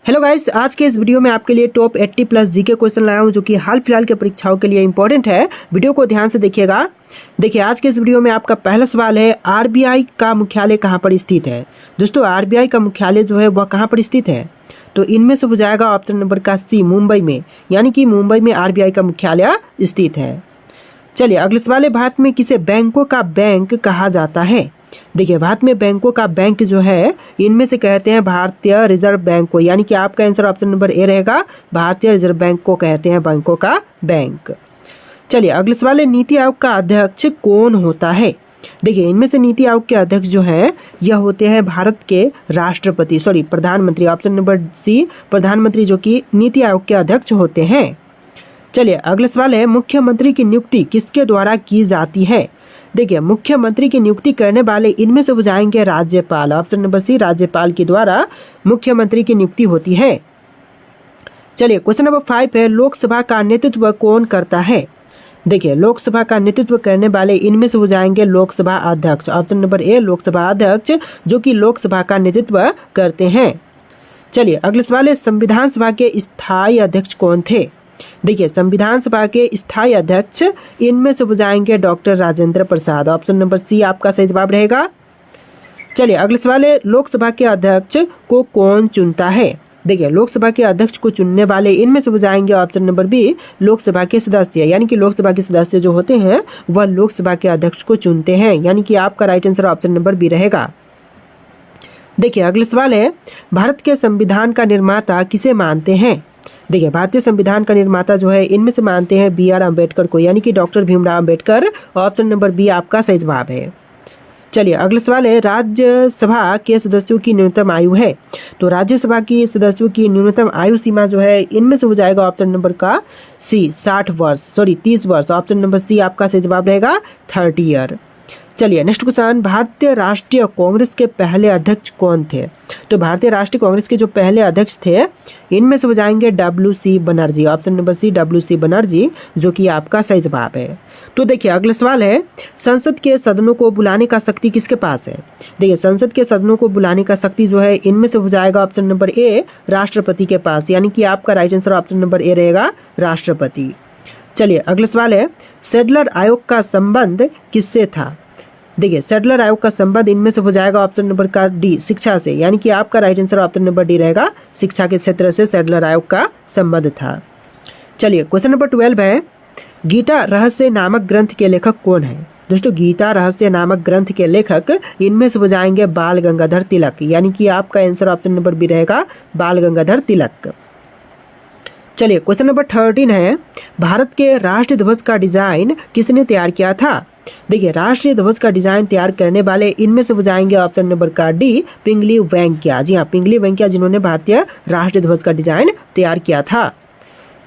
Hello guys, आज के इस वीडियो में आपके लिए टॉप 80 प्लस जीके क्वेश्चन लाया हूं जो कि हाल फिलहाल के परीक्षाओं के लिए इंपॉर्टेंट है। वीडियो को ध्यान से देखिएगा। देखिए, आज के इस वीडियो में आपका पहला सवाल है, आरबीआई का मुख्यालय कहां पर स्थित है। दोस्तों, आरबीआई का मुख्यालय जो है वह कहां पर स्थित है, तो इनमें से हो जाएगा ऑप्शन नंबर का सी, मुंबई में, यानी कि मुंबई में आरबीआई का मुख्यालय स्थित है। चलिए अगले सवाल है, भारत में किसे बैंकों का बैंक कहा जाता है। देखिए, भारत में बैंकों का बैंक जो है इनमें से कहते हैं भारतीय रिजर्व बैंक को, यानी कि आपका आंसर ऑप्शन नंबर ए रहेगा, भारतीय रिजर्व बैंक को कहते हैं बैंकों का बैंक। चलिए अगले सवाल है, नीति आयोग का अध्यक्ष कौन होता है। देखिए, इनमें से नीति आयोग के अध्यक्ष जो हैं यह होते हैं भारत के राष्ट्रपति, प्रधानमंत्री, ऑप्शन नंबर सी, प्रधानमंत्री जो कि नीति आयोग के अध्यक्ष होते हैं। चलिए अगला सवाल है, मुख्यमंत्री की नियुक्ति किसके द्वारा की जाती है। देखिए, मुख्यमंत्री की नियुक्ति करने वाले इनमें से हो जाएंगे राज्यपाल, ऑप्शन नंबर सी, राज्यपाल के द्वारा मुख्यमंत्री की नियुक्ति होती है। चलिए क्वेश्चन नंबर 5 है, लोकसभा का नेतृत्व कौन करता है। देखिए, लोकसभा का नेतृत्व करने वाले इनमें से हो जाएंगे लोकसभा अध्यक्ष, ऑप्शन नंबर ए, लोकसभा अध्यक्ष जो कि लोकसभा का नेतृत्व करते हैं। चलिए अगले सवाल है, संविधान सभा के स्थायी अध्यक्ष कौन थे। देखिए, संविधान सभा के स्थायी अध्यक्ष इनमें से हो जाएंगे doctor Rajendra Prasad, option number सी आपका सही जवाब रहेगा। चलिए अगले सवाल है, लोकसभा के अध्यक्ष को कौन चुनता है। देखिए, लोकसभा के अध्यक्ष को चुनने वाले इनमें से हो जाएंगे ऑप्शन नंबर बी, लोकसभा के सदस्य, यानी कि लोकसभा के सदस्य जो होते हैं वह लोकसभा के अध्यक्ष को चुनते हैं, यानी कि आपका right answer option number B रहेगा। देखिए अगले सवाल है, भारत के संविधान का निर्माता किसे मानते हैं। देखिए, भारतीय संविधान का निर्माता जो है इनमें से मानते हैं BR अम्बेडकर को, यानी कि doctor Bhimrao Ambedkar, option number B आपका सही जवाब है। चलिए अगला सवाल है, राज्यसभा के सदस्यों की न्यूनतम आयु है। तो राज्यसभा की सदस्यों की न्यूनतम आयु सीमा जो है इनमें से हो जाएगा ऑप्शन नंबर का सी, 30 वर्ष, ऑप्शन नंबर सी आपका सही जवाब रहेगा, 30 ईयर। चलिए नेक्स्ट क्वेश्चन, भारतीय राष्ट्रीय कांग्रेस के पहले अध्यक्ष कौन थे। तो भारतीय राष्ट्रीय कांग्रेस के जो पहले अध्यक्ष थे इनमें से हो जाएंगे WC Banerjee, option number C, WC Banerjee जो कि आपका सही जवाब है। तो देखिए अगला सवाल है, संसद के सदनों को बुलाने का शक्ति किसके पास है। देखिए, संसद के सदनों को बुलाने का शक्ति जो है इनमें से हो जाएगा ऑप्शन नंबर ए, राष्ट्रपति के पास, यानी कि आपका राइट आंसर ऑप्शन नंबर ए रहेगा, राष्ट्रपति। चलिए अगला सवाल है, सेडलर आयोग का संबंध किससे था। देखिए, सेडलर आयोग का संबंध इनमें से हो जाएगा ऑप्शन नंबर का डी, शिक्षा से, यानी कि आपका right answer option number D रहेगा, शिक्षा के क्षेत्र से सेडलर आयोग का संबंध था। चलिए क्वेश्चन नंबर 12 है, गीता रहस्य नामक ग्रंथ के लेखक कौन है। दोस्तों, गीता रहस्य नामक ग्रंथ के लेखक इनमें से हो जाएंगे बाल गंगाधर तिलक, यानी कि आपका आंसर ऑप्शन नंबर बी रहेगा, बाल गंगाधर तिलक। चलिए क्वेश्चन नंबर 13 है, भारत के राष्ट्रीय ध्वज का डिजाइन किसने तैयार किया था। देखिए, राष्ट्रीय ध्वज का डिजाइन तैयार करने वाले इनमें से हो जाएंगे ऑप्शन नंबर का डी, पिंगली वेंकैया। जी हाँ, पिंगली वेंकैया जिन्होंने भारतीय राष्ट्रीय ध्वज का डिजाइन तैयार किया था।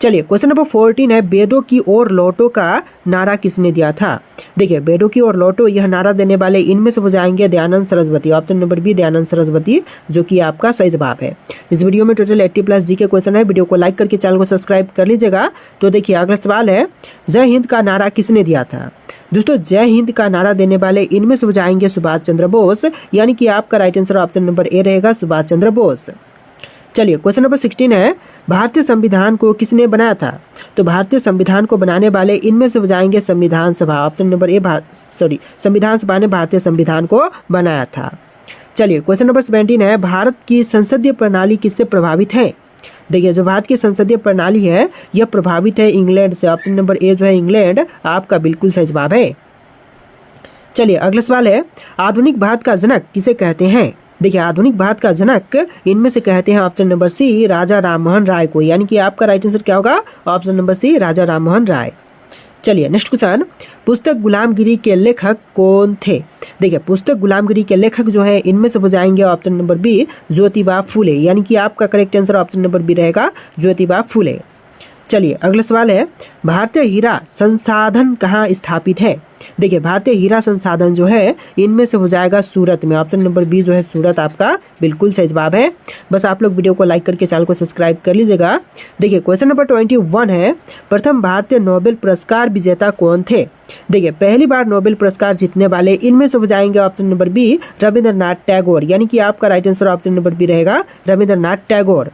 चलिए क्वेश्चन नंबर 14 है, वेदों की ओर लौटो का नारा किसने दिया था। देखिए, वेदों की ओर लौटो यह नारा देने वाले इनमें से हो जाएंगे Dayanand Saraswati, option number B, Dayanand Saraswati जो कि आपका सही जवाब है। इस वीडियो में टोटल 80 प्लस जीके क्वेश्चन है। वीडियो को लाइक करके चैनल को सब्सक्राइब कर लीजिएगा। तो देखिए अगला सवाल है, जय हिंद का नारा किसने दिया था। दोस्तों, जय हिंद का नारा देने वाले इनमें से हो जाएंगे सुभाष चंद्र बोस, यानी कि आपका राइट आंसर ऑप्शन नंबर ए रहेगा, सुभाष चंद्र बोस। चलिए क्वेश्चन नंबर 16 है, भारतीय संविधान को किसने बनाया था। तो भारतीय संविधान को बनाने वाले इनमें से हो जाएंगे संविधान सभा, ऑप्शन नंबर ए, संविधान सभा ने भारतीय संविधान को बनाया था। चलिए क्वेश्चन नंबर 17 है, भारत की संसदीय प्रणाली किससे प्रभावित है। देखिए, जो भारत की संसदीय प्रणाली है यह प्रभावित है इंग्लैंड से, ऑप्शन नंबर ए जो है इंग्लैंड आपका बिल्कुल सही जवाब है। चलिए अगला सवाल है, आधुनिक भारत का जनक किसे कहते हैं। देखिए, आधुनिक भारत का जनक इनमें से कहते हैं ऑप्शन नंबर सी, राजा राममोहन राय को, यानी कि आपका राइट आंसर क्या होगा, ऑप्शन नंबर सी, राजा राममोहन राय। चलिए नेक्स्ट क्वेश्चन, पुस्तक गुलामगिरी के लेखक कौन थे। देखिए, पुस्तक गुलामगिरी के लेखक जो है इनमें से हो जाएंगे option number B, Jyotiba Phule, यानी कि आपका correct answer option number B रहेगा, ज्योतिबा फूले। चलिए अगला सवाल है, भारतीय हीरा संसाधन कहाँ स्थापित है। देखिए, भारतीय हीरा संसाधन जो है इनमें से हो जाएगा सूरत में, ऑप्शन नंबर बी जो है सूरत आपका बिल्कुल सही जवाब है। बस आप लोग वीडियो को लाइक करके चैनल को सब्सक्राइब कर लीजिएगा। देखिए क्वेश्चन नंबर 21 है, प्रथम भारतीय नोबेल पुरस्कार विजेता कौन थे। देखिए, पहली बार नोबेल पुरस्कार जीतने वाले इनमें से हो जाएंगे option number B, Rabindranath Tagore, यानी कि आपका right answer option number B रहेगा, रविंद्रनाथ टैगोर।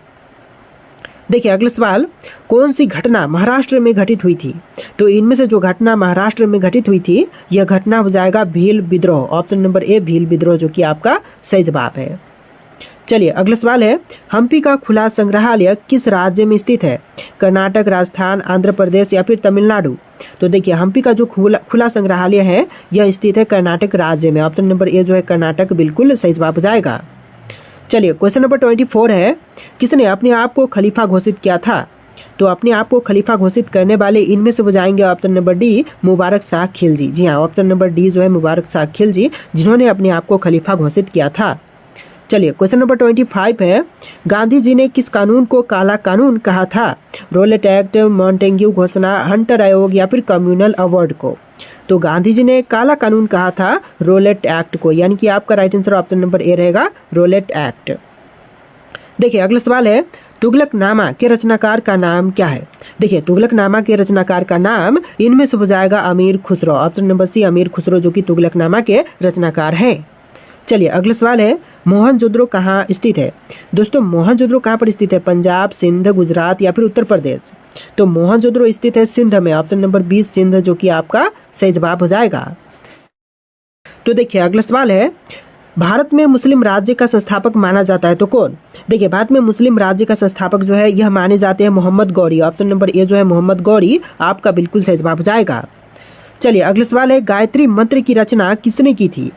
देखिए अगला सवाल, कौन सी घटना महाराष्ट्र में घटित हुई थी? तो इनमें से जो घटना महाराष्ट्र में घटित हुई थी यह घटना हो जाएगा भील विद्रोह। ऑप्शन नंबर ए भील विद्रोह जो कि आपका सही जवाब है। चलिए अगला सवाल है, हम्पी का खुला संग्रहालय किस राज्य में स्थित है? कर्नाटक, राजस्थान, आंध्र प्रदेश या फिर तमिलनाडु? तो देखिए हम्पी का जो खुला संग्रहालय है यह स्थित है कर्नाटक राज्य में। ऑप्शन नंबर ए जो है कर्नाटक बिल्कुल सही जवाब हो जाएगा। चलिए क्वेश्चन नंबर 24 है, किसने अपने आप को खलीफा घोषित किया था? तो अपने आप को खलीफा घोषित करने वाले इनमें से हो जाएंगे option number D Mubarak Shah Khilji. जी हाँ, ऑप्शन नंबर डी जो है मुबारक शाह खिलजी, जिन्होंने अपने आप को खलीफा घोषित किया था। चलिए क्वेश्चन नंबर 25 है, गांधी जी ने किस कानून को काला कानून कहा था? रोलेट एक्ट, मॉन्टेग्यू घोषणा, हंटर आयोग या फिर कम्युनल अवार्ड को? तो गांधी जी ने काला कानून कहा था रोलेट एक्ट को, यानी कि आपका राइट आंसर ऑप्शन नंबर ए रहेगा रोलेट एक्ट। देखिए अगला सवाल है, तुगलकनामा के रचनाकार का नाम क्या है? देखिए तुगलकनामा के रचनाकार का नाम इनमें से हो जाएगा अमीर खुसरो। ऑप्शन नंबर सी अमीर खुसरो जो कि तुगलकनामा के रचनाकार है। चलिए अगला सवाल है, मोहनजोदड़ो कहाँ स्थित है? दोस्तों मोहनजोदड़ो कहाँ पर स्थित है? पंजाब, सिंध, गुजरात या फिर उत्तर प्रदेश? तो मोहनजोदड़ो स्थित है सिंध में। ऑप्शन नंबर 20 सिंध जो कि आपका सही जवाब हो जाएगा। तो देखिए अगला सवाल है, भारत में मुस्लिम राज्य का संस्थापक माना जाता है तो कौन? देखिए भारत में मुस्लिम राज्य का संस्थापक जो है यह माने जाते हैं Mohammad Ghori. Option number A जो है मोहम्मद गौरी आपका बिल्कुल सही जवाब हो जाएगा। चलिए अगला सवाल है, गायत्री मंत्र की रचना किसने की थी?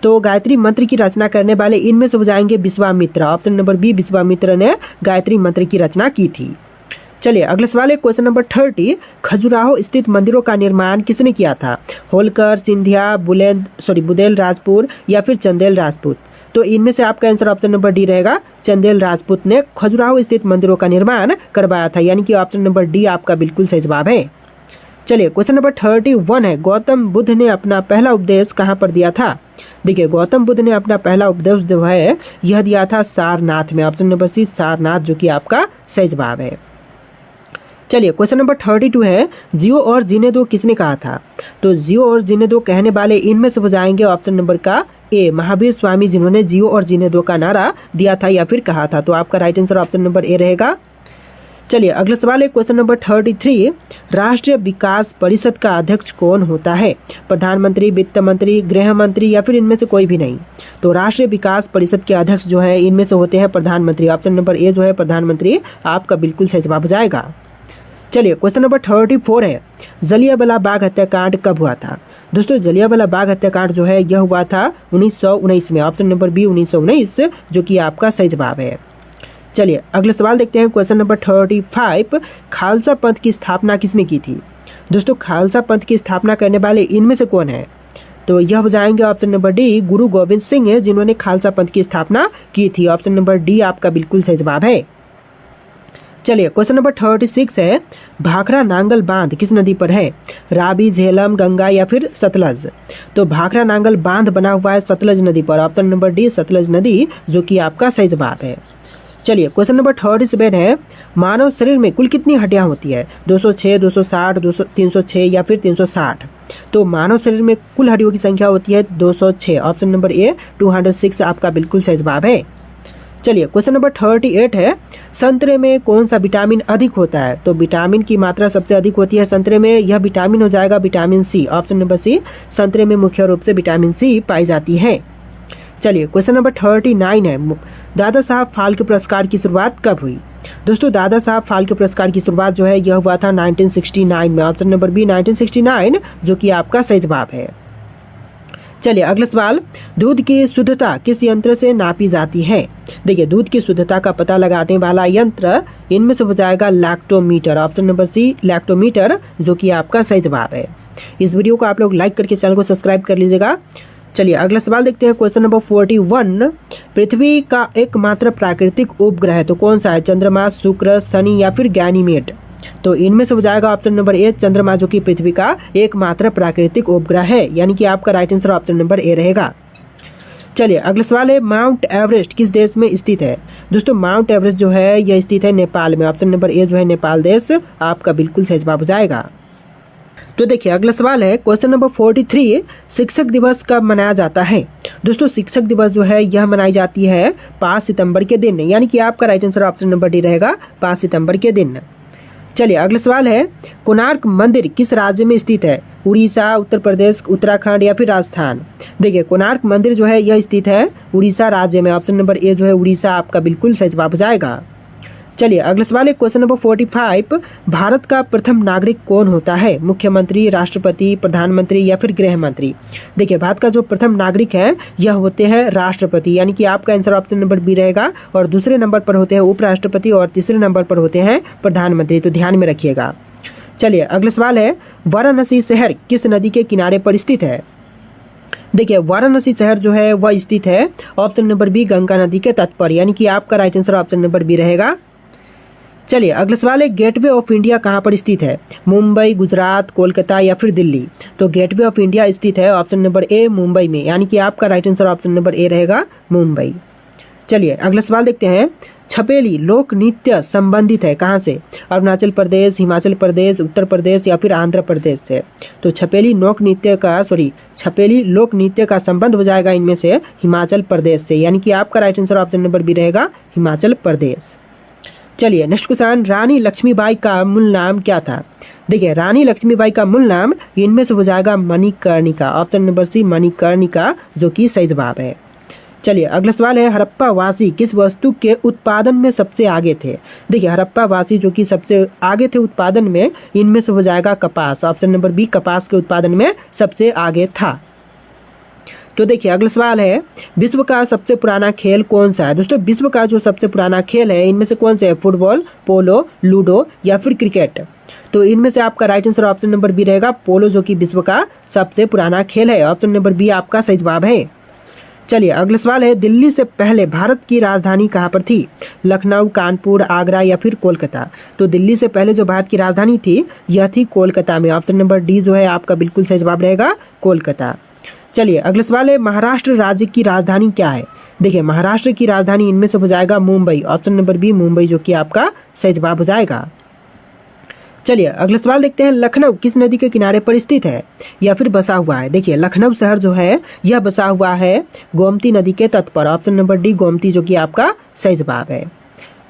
तो गायत्री मंत्र की रचना करने वाले इनमें से हो जाएंगे Vishwamitra. Option number B Vishwamitra ने गायत्री मंत्र की रचना की थी। चलिए अगला सवाल है क्वेश्चन नंबर 30, खजुराहो स्थित मंदिरों का निर्माण किसने किया था? होलकर, सिंधिया, बुदेल राजपूत या फिर चंदेल राजपूत? तो इनमें से आपका आंसर ऑप्शन नंबर डी रहेगा, चंदेल राजपूत ने खजुराहो स्थित मंदिरों का निर्माण करवाया था, यानी कि ऑप्शन नंबर डी आपका बिल्कुल सही जवाब है। चलिए क्वेश्चन नंबर 31 है, गौतम बुद्ध ने अपना पहला उपदेश कहाँ पर दिया था? देखिए गौतम बुद्ध ने अपना पहला उपदेश जो है यह दिया था सारनाथ में। ऑप्शन नंबर सी सारनाथ जो कि आपका सही जवाब है। चलिए क्वेश्चन नंबर 32 है, जियो और जीने दो किसने कहा था? तो जियो और जीने दो कहने वाले इनमें से हो जाएंगे ऑप्शन नंबर का ए महावीर स्वामी, जिन्होंने जियो और जीने दो का नारा दिया था या फिर कहा था। तो आपका राइट आंसर ऑप्शन नंबर ए रहेगा। चलिए अगला सवाल है क्वेश्चन नंबर 33, राष्ट्रीय विकास परिषद का अध्यक्ष कौन होता है? प्रधानमंत्री, वित्त मंत्री, गृह मंत्री या फिर इनमें से कोई भी नहीं? तो राष्ट्रीय विकास परिषद के अध्यक्ष जो है इनमें से होते हैं प्रधानमंत्री। ऑप्शन नंबर ए जो है प्रधानमंत्री आपका बिल्कुल सही जवाब हो जाएगा। चलिए क्वेश्चन नंबर 34 है, जलियांवाला बाग हत्याकांड कब हुआ था? दोस्तों जलियांवाला बाग हत्याकांड जो है यह हुआ था 1919 में। ऑप्शन नंबर बी 1919 जो कि आपका सही जवाब है। चलिए अगला सवाल देखते हैं क्वेश्चन नंबर 35, खालसा पंथ की स्थापना किसने की थी? दोस्तों खालसा पंथ की स्थापना करने वाले इनमें से कौन है? तो यह हो जाएंगे ऑप्शन नंबर डी गुरु गोविंद सिंह है, जिन्होंने खालसा पंथ की स्थापना की थी। ऑप्शन नंबर डी आपका बिल्कुल सही जवाब है। चलिए क्वेश्चन नंबर 36 है, भाखड़ा नांगल बांध किस नदी पर है? रावी, झेलम, गंगा या फिर सतलज? तो भाखड़ा नांगल बांध बना हुआ है सतलज नदी पर। ऑप्शन नंबर डी सतलज नदी जो कि आपका सही जवाब है। चलिए क्वेश्चन नंबर 37 है, मानव शरीर में कुल कितनी हड्डियां होती है? 206, 260, 306 या फिर 360? तो मानव शरीर में कुल हड्डियों की संख्या होती है 206। ऑप्शन नंबर ए 206 आपका बिल्कुल सही जवाब है। चलिए क्वेश्चन नंबर 38 है, संतरे में कौन सा विटामिन अधिक होता है? तो विटामिन की मात्रा सबसे अधिक होती है संतरे में, यह विटामिन हो जाएगा vitamin C. Option number C संतरे में मुख्य रूप से विटामिन सी पाई जाती है। चलिए क्वेश्चन नंबर 39 है, दादा साहब फाल्के पुरस्कार की शुरुआत कब हुई? दोस्तों दादा साहब फाल्के पुरस्कार की शुरुआत जो है यह हुआ था 1969 में। ऑप्शन नंबर बी 1969 जो कि आपका सही जवाब है। चलिए अगला सवाल, दूध की शुद्धता किस यंत्र से नापी जाती है? देखिए दूध की शुद्धता का पता लगाने वाला यंत्र इनमें से हो जाएगा lactometer. Option number C lactometer जो कि आपका सही जवाब है। इस वीडियो को आप लोग लाइक करके चैनल को सब्सक्राइब कर लीजिएगा। चलिए अगला सवाल देखते हैं क्वेश्चन नंबर 41, पृथ्वी का एकमात्र प्राकृतिक उपग्रह तो कौन सा है? चंद्रमा, शुक्र, शनि या फिर गैनीमेड? तो इनमें से हो जाएगा ऑप्शन नंबर ए चंद्रमा जो कि पृथ्वी का एकमात्र प्राकृतिक उपग्रह है, यानी कि आपका राइट आंसर ऑप्शन नंबर ए रहेगा। चलिए अगला सवाल है, माउंट एवरेस्ट किस देश में स्थित है? दोस्तों माउंट एवरेस्ट जो है यह स्थित है नेपाल में। ऑप्शन नंबर ए जो है नेपाल देश आपका बिल्कुल सही जवाब हो जाएगा। तो देखिए अगला सवाल है क्वेश्चन नंबर 43, शिक्षक दिवस कब मनाया जाता है। दोस्तों शिक्षक दिवस जो है यह मनाई जाती है 5 सितंबर के दिन, यानी कि आपका right answer option number D रहेगा 5 सितंबर के दिन। चलिए अगला सवाल है कोणार्क मंदिर किस राज्य में स्थित है, उड़ीसा, उत्तर प्रदेश, उत्तराखंड या फिर राजस्थान। देखिए कोणार्क मंदिर जो है यह स्थित है उड़ीसा राज्य में, ऑप्शन नंबर ए जो है उड़ीसा आपका बिल्कुल सही जवाब हो जाएगा। चलिए अगला सवाल है क्वेश्चन नंबर 45, भारत का प्रथम नागरिक कौन होता है, मुख्यमंत्री, राष्ट्रपति, प्रधानमंत्री या फिर गृह मंत्री। देखिए भारत का जो प्रथम नागरिक है यह होते हैं राष्ट्रपति, यानी कि आपका आंसर ऑप्शन नंबर बी रहेगा, और दूसरे नंबर पर होते हैं उपराष्ट्रपति और तीसरे नंबर पर होते हैं प्रधानमंत्री, तो ध्यान में रखिएगा। चलिए अगला सवाल है वाराणसी शहर किस नदी के किनारे पर स्थित है। देखिए वाराणसी शहर जो है वह स्थित है ऑप्शन नंबर बी गंगा नदी के तट पर, यानी कि आपका right answer option number B रहेगा। चलिए अगला सवाल है गेटवे ऑफ इंडिया कहाँ पर स्थित है, मुंबई, गुजरात, कोलकाता या फिर दिल्ली। तो गेटवे ऑफ इंडिया स्थित है ऑप्शन नंबर ए मुंबई में, यानी कि आपका राइट आंसर ऑप्शन नंबर ए रहेगा मुंबई। चलिए अगला सवाल देखते हैं छपेली लोक नृत्य संबंधित है कहाँ से, अरुणाचल प्रदेश, हिमाचल प्रदेश, उत्तर प्रदेश या फिर आंध्र प्रदेश से। तो छपेली लोक नृत्य का संबंध हो जाएगा इनमें से हिमाचल प्रदेश से, यानी कि आपका right answer option number B रहेगा हिमाचल प्रदेश। चलिए नेक्स्ट क्वेश्चन रानी लक्ष्मीबाई का मूल नाम क्या था। देखिए रानी लक्ष्मीबाई का मूल नाम इनमें से हो जाएगा Manikarnika, option number C Manikarnika जो कि सही जवाब है। चलिए अगला सवाल है हड़प्पा वासी किस वस्तु के उत्पादन में सबसे आगे थे। देखिए हड़प्पा वासी जो कि सबसे आगे थे उत्पादन में, इनमें से हो जाएगा कपास, ऑप्शन नंबर बी कपास के उत्पादन में सबसे आगे था। तो देखिए अगला सवाल है विश्व का सबसे पुराना खेल कौन सा है। दोस्तों विश्व का जो सबसे पुराना खेल है इनमें से कौन से है, फुटबॉल, पोलो, लूडो या फिर क्रिकेट। तो इनमें से आपका right answer option number B रहेगा पोलो, जो कि विश्व का सबसे पुराना खेल है, ऑप्शन नंबर बी आपका सही जवाब है। चलिए अगला सवाल है दिल्ली से पहले भारत की राजधानी कहाँ पर थी, लखनऊ, कानपुर, आगरा या फिर कोलकाता। तो दिल्ली से पहले जो भारत की राजधानी थी यह थी कोलकाता में, ऑप्शन नंबर डी जो है आपका बिल्कुल सही जवाब रहेगा कोलकाता। चलिए अगला सवाल है महाराष्ट्र राज्य की राजधानी क्या है। देखिए महाराष्ट्र की राजधानी इनमें से हो जाएगा Mumbai, option number B Mumbai जो कि आपका सही जवाब हो जाएगा। चलिए अगला सवाल देखते हैं लखनऊ किस नदी के किनारे पर स्थित है या फिर बसा हुआ है। देखिए लखनऊ शहर जो है यह बसा हुआ है गोमती नदी के तट पर, ऑप्शन नंबर डी गोमती जो कि आपका सही जवाब है।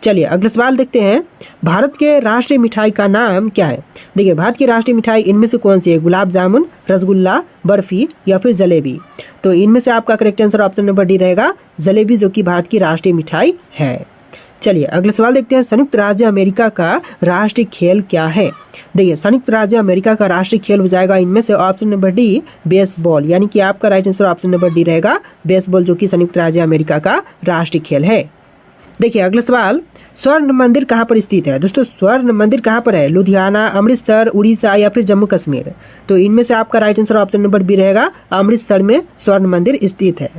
चलिए अगला सवाल देखते हैं भारत के राष्ट्रीय मिठाई का नाम क्या है। देखिए भारत की राष्ट्रीय मिठाई इनमें से कौन सी है, गुलाब जामुन, रसगुल्ला, बर्फी या फिर जलेबी। तो इनमें से आपका correct answer option number D रहेगा जलेबी, जो कि भारत की राष्ट्रीय मिठाई है। चलिए अगला सवाल देखते हैं संयुक्त राज्य अमेरिका का राष्ट्रीय खेल क्या है। देखिए संयुक्त राज्य अमेरिका का राष्ट्रीय खेल हो जाएगा इनमें से ऑप्शन नंबर डी बेसबॉल, यानी कि आपका right answer option number D रहेगा बेसबॉल, जो कि संयुक्त राज्य अमेरिका का राष्ट्रीय खेल है। देखिए अगला सवाल स्वर्ण मंदिर कहाँ पर स्थित है। दोस्तों स्वर्ण मंदिर कहाँ पर है, लुधियाना, अमृतसर, उड़ीसा या फिर जम्मू कश्मीर। तो इनमें से आपका right answer option number B रहेगा अमृतसर में स्वर्ण मंदिर स्थित है।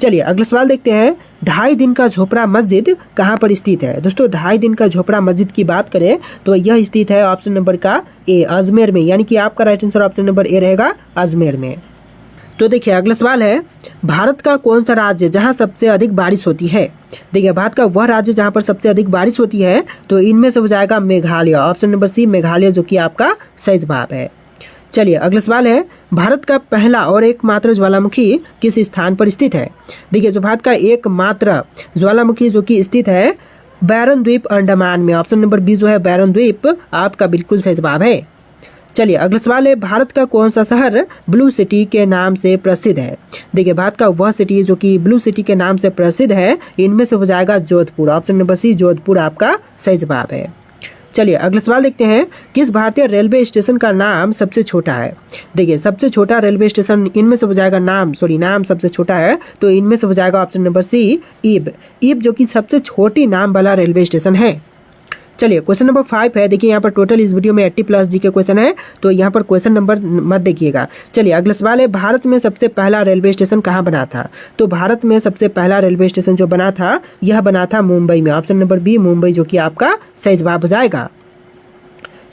चलिए अगला सवाल देखते हैं 2.5 दिन का झोपड़ा मस्जिद कहाँ पर स्थित है। दोस्तों 2.5 दिन का झोपड़ा मस्जिद की बात करें तो यह स्थित है ऑप्शन नंबर का ए अजमेर में, यानी कि आपका राइट आंसर ऑप्शन नंबर ए रहेगा अजमेर में। तो देखिए अगला सवाल है भारत का कौन सा राज्य जहां सबसे अधिक बारिश होती है। देखिए भारत का वह राज्य जहां पर सबसे अधिक बारिश होती है, तो इनमें से हो जाएगा Meghalaya, option number C Meghalaya जो कि आपका सही जवाब है। चलिए अगला सवाल है भारत का पहला और एकमात्र ज्वालामुखी किस स्थान पर स्थित है। देखिए जो भारत का एकमात्र ज्वालामुखी जो कि स्थित है बैरन द्वीप अंडमान में, ऑप्शन नंबर बी जो है बैरन द्वीप आपका बिल्कुल सही जवाब है। चलिए अगला सवाल है भारत का कौन सा शहर ब्लू सिटी के नाम से प्रसिद्ध है। देखिए भारत का वह सिटी जो कि ब्लू सिटी के नाम से प्रसिद्ध है, इनमें से हो जाएगा Jodhpur, option number C Jodhpur आपका सही जवाब है। चलिए अगला सवाल देखते हैं किस भारतीय रेलवे स्टेशन का नाम सबसे छोटा है। देखिए सबसे छोटा रेलवे स्टेशन इनमें से हो जाएगा नाम सबसे छोटा है, तो इनमें से हो जाएगा ऑप्शन नंबर सी ईब जो कि सबसे छोटी नाम वाला रेलवे स्टेशन है। चलिए क्वेश्चन नंबर 5 है। देखिए यहाँ पर टोटल इस वीडियो में 80+ जी के क्वेश्चन है, तो यहाँ पर क्वेश्चन नंबर मत देखिएगा। चलिए अगला सवाल है भारत में सबसे पहला रेलवे स्टेशन कहाँ बना था। तो भारत में सबसे पहला रेलवे स्टेशन जो बना था यह बना था मुंबई में, ऑप्शन नंबर बी मुंबई जो कि आपका सही जवाब हो जाएगा।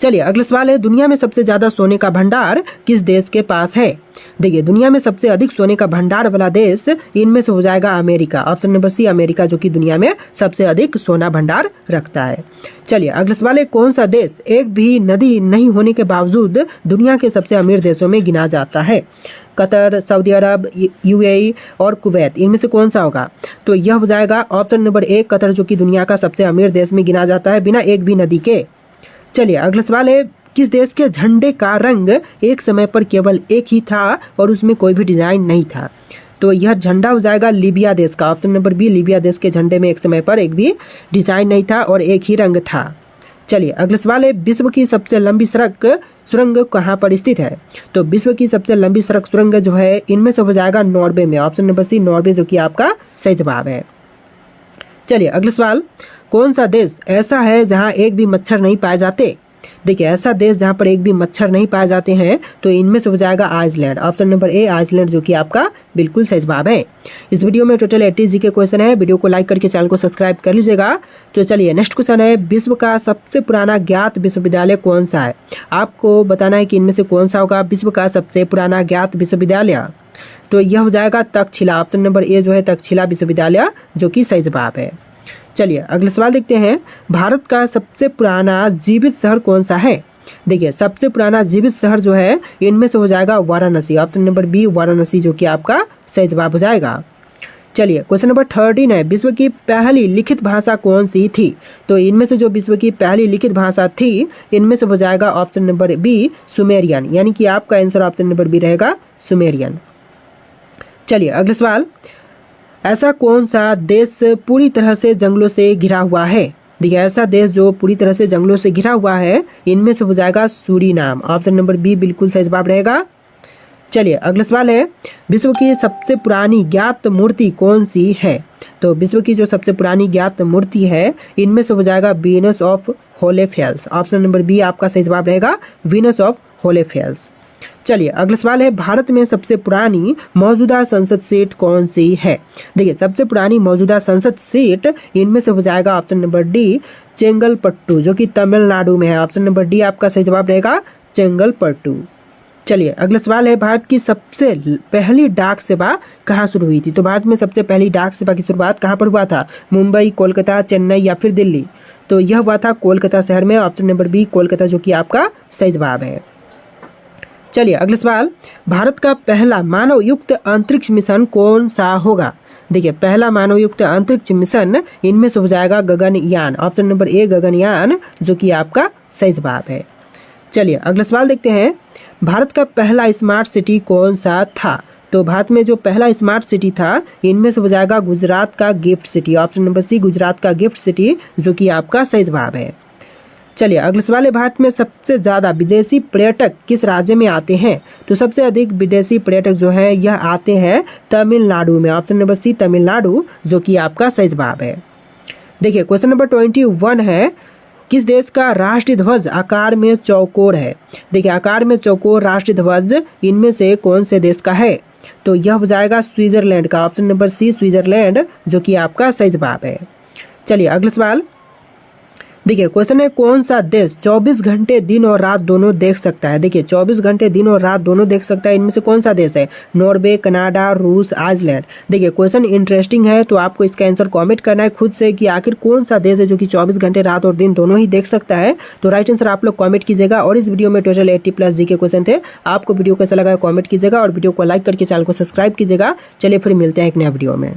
चलिए अगला सवाल है, दुनिया में सबसे ज्यादा सोने का भंडार किस देश के पास है? देखिए दुनिया में सबसे अधिक सोने का भंडार वाला देश इनमें से हो जाएगा America. Option number C America, जो कि दुनिया में सबसे अधिक सोना भंडार रखता है। चलिए अगला सवाल है, कौन सा देश एक भी नदी नहीं होने के बावजूद दुनिया के सबसे अमीर देशों में गिना जाता है? कतर, सऊदी अरब, यूएई और कुवैत, इनमें से कौन सा होगा? तो यह हो जाएगा ऑप्शन नंबर ए कतर, जो कि दुनिया का सबसे अमीर देश में गिना जाता है बिना एक भी नदी के। चलिए अगला सवाल है, किस देश के झंडे का रंग एक समय पर केवल एक ही था और उसमें कोई भी डिजाइन नहीं था? तो यह झंडा हो जाएगा लीबिया देश का। ऑप्शन नंबर बी, लीबिया देश के झंडे में एक समय पर एक भी डिजाइन नहीं था और एक ही रंग था। चलिए अगला सवाल है, विश्व की सबसे लंबी सड़क सुरंग कहाँ पर स्थित है? तो विश्व की सबसे लंबी सड़क सुरंग जो है इनमें से हो जाएगा नॉर्वे में। ऑप्शन नंबर सी नॉर्वे, जो कि आपका सही जवाब है। चलिए अगला सवाल, कौन सा देश ऐसा है जहां एक भी मच्छर नहीं पाए जाते? देखिए ऐसा देश जहां पर एक भी मच्छर नहीं पाए जाते हैं तो इनमें से हो जाएगा Iceland. Option number A Iceland, जो कि आपका बिल्कुल सही जवाब है। इस वीडियो में टोटल 80 जीके क्वेश्चन है। वीडियो को लाइक करके चैनल को सब्सक्राइब कर लीजिएगा। तो चलिए नेक्स्ट क्वेश्चन है, विश्व का सबसे पुराना ज्ञात विश्वविद्यालय कौन सा है? आपको बताना है कि इनमें से कौन सा होगा विश्व का सबसे पुराना ज्ञात विश्वविद्यालय। तो यह हो जाएगा तक्षशिला। ऑप्शन नंबर ए जो है तक्षशिला विश्वविद्यालय, जो कि सही जवाब है। चलिए अगला सवाल देखते हैं, भारत का सबसे पुराना जीवित शहर कौन सा है? देखिए सबसे पुराना जीवित शहर जो है इनमें से हो जाएगा Varanasi. Option number B Varanasi, जो कि आपका सही जवाब हो जाएगा। चलिए क्वेश्चन नंबर 13 है, विश्व की पहली लिखित भाषा कौन सी थी? तो इनमें से जो विश्व की पहली लिखित भाषा थी इनमें से हो जाएगा ऑप्शन नंबर बी सुमेरियन, यानी कि आपका आंसर ऑप्शन नंबर बी रहेगा सुमेरियन। चलिए अगला सवाल, ऐसा कौन सा देश पूरी तरह से जंगलों से घिरा हुआ है? देखिए ऐसा देश जो पूरी तरह से जंगलों से घिरा हुआ है इनमें से हो जाएगा सूरीनाम। ऑप्शन नंबर बी बिल्कुल सही जवाब रहेगा। चलिए अगला सवाल है, विश्व की सबसे पुरानी ज्ञात मूर्ति कौन सी है? तो विश्व की जो सबसे पुरानी ज्ञात मूर्ति है इनमें से हो जाएगा Venus of Hohle Fels. Option number B आपका सही जवाब रहेगा वीनस ऑफ होलोफेल्स। चलिए अगला सवाल है, भारत में सबसे पुरानी मौजूदा संसद सीट कौन सी है? देखिए सबसे पुरानी मौजूदा संसद सीट इनमें से हो जाएगा ऑप्शन नंबर डी चेंगलपट्टू, जो कि तमिलनाडु में है। ऑप्शन नंबर डी आपका सही जवाब रहेगा चेंगलपट्टू। चलिए अगला सवाल है, भारत की सबसे पहली डाक सेवा कहाँ शुरू हुई थी? तो भारत में सबसे पहली डाक सेवा की शुरुआत कहाँ पर हुआ था? मुंबई, कोलकाता, चेन्नई या फिर दिल्ली? तो यह हुआ था कोलकाता शहर में। ऑप्शन नंबर बी कोलकाता, जो कि आपका सही जवाब है। चलिए अगला सवाल, भारत का पहला मानव युक्त अंतरिक्ष मिशन कौन सा होगा? देखिए पहला मानव युक्त अंतरिक्ष मिशन इनमें से हो जाएगा गगनयान। ऑप्शन नंबर ए गगनयान, जो कि आपका सही जवाब है। चलिए अगला सवाल देखते हैं, भारत का पहला स्मार्ट सिटी कौन सा था? तो भारत में जो पहला स्मार्ट सिटी था इनमें से हो जाएगा गुजरात का GIFT City. Option number C Gujarat का गिफ्ट सिटी, जो कि आपका सही जवाब है। चलिए अगला सवाल है, भारत में सबसे ज्यादा विदेशी पर्यटक किस राज्य में आते हैं? तो सबसे अधिक विदेशी पर्यटक जो है यह आते हैं तमिलनाडु में। ऑप्शन नंबर सी तमिलनाडु, जो कि आपका सही जवाब है। देखिए क्वेश्चन नंबर 21 है, किस देश का राष्ट्रीय ध्वज आकार में चौकोर है? देखिए आकार में चौकोर राष्ट्रीय ध्वज इनमें से कौन से देश का है? तो यह हो जाएगा स्विट्जरलैंड का। ऑप्शन नंबर सी स्विट्जरलैंड, जो कि आपका सही जवाब है। चलिए अगला सवाल देखिए, क्वेश्चन है कौन सा देश 24 घंटे दिन और रात दोनों देख सकता है? देखिए 24 घंटे दिन और रात दोनों देख सकता है, इनमें से कौन सा देश है? नॉर्वे, कनाडा, रूस, आइसलैंड। देखिए क्वेश्चन इंटरेस्टिंग है, तो आपको इसका आंसर कमेंट करना है खुद से कि आखिर कौन सा देश है जो कि 24 घंटे रात और दिन दोनों ही देख सकता है। तो राइट आंसर आप लोग कमेंट कीजिएगा। और इस वीडियो में टोटल 80+ जी के क्वेश्चन थे। आपको वीडियो कैसा लगा कमेंट कीजिएगा और वीडियो को लाइक करके चैनल को सब्सक्राइब कीजिएगा। चलिए फिर मिलते हैं एक नया वीडियो में।